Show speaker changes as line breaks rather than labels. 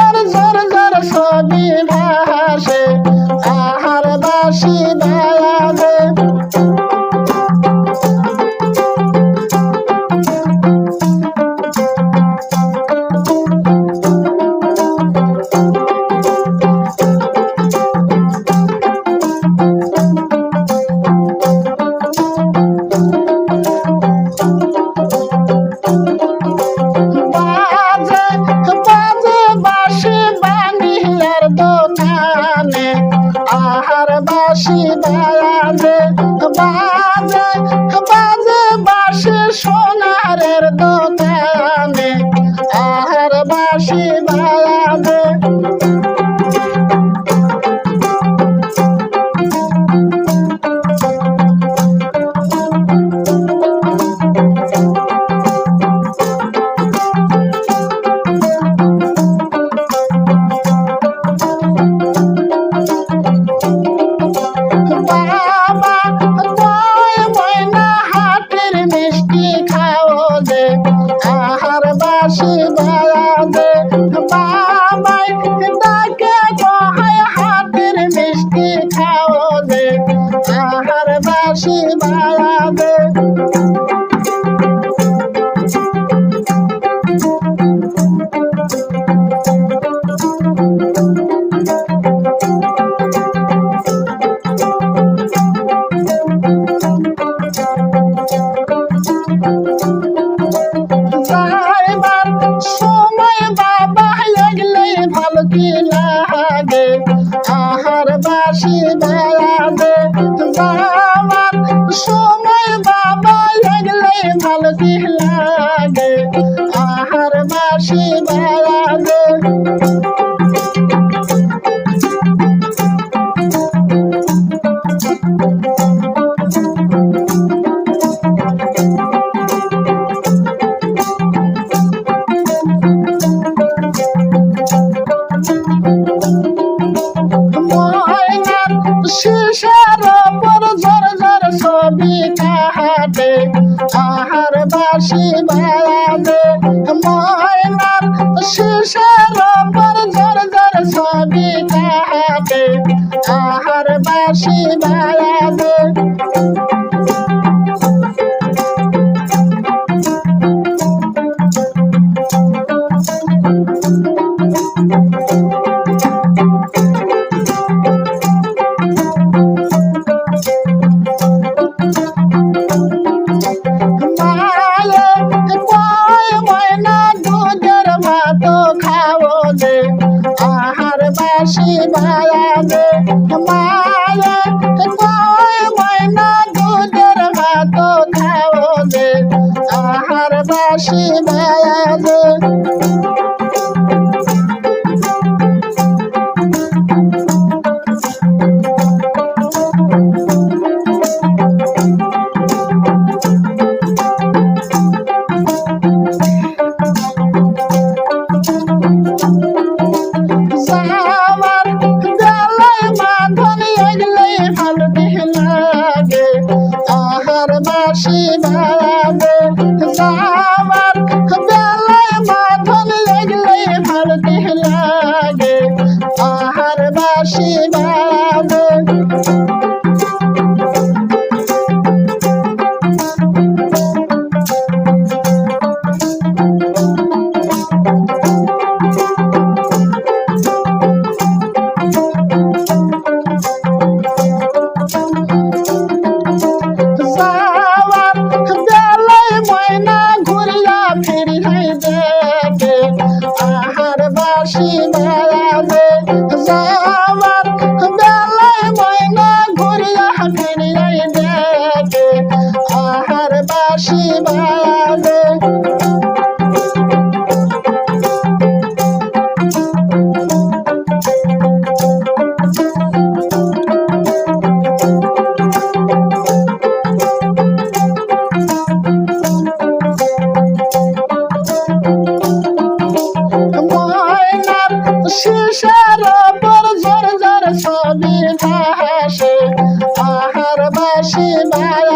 উপর ঝর ঝর ছবি ভাসে আহার বাসি বাজে আহার বাসি বাজে বাজে বাজে বাসি সোনারের দোকানে আহার বাসি বাজে আহার বাসি বাজে বাবাই ডাকে কহায় হাতের মিষ্টি খাও যে আহার বাসি বাজে সময় বাবা লাগলে ভালো কি লাগে আহার বাসি বাজে যাওয়ার সময় বাবা লাগলে ভালো কি লাগে আহার বাসি বাজে শিশার উপর ঝর ঝর ছবি কাটে আহার বাসি বাজে ময়নার শিশার উপর ঝর ঝর ছবি কাটে আহার বাসি বাজে আহার বাসি বাজে মায়া কয় ময়না দুধের ভাত খাও যে আহার বাসি বাজে আহার বাসি বাজে যাওয়ার বেলায় বাঁধন লাগলে ভালো লাগে আহার বাসি বাজে আহার বাসি বাজে যাওয়ার বেলায় ময়না ঘুরিয়া ফিরিয়া দেখে আহার বাসি বাজে শিশার উপর ঝর ঝর ছবি ভাসে আহার বাসি বাজে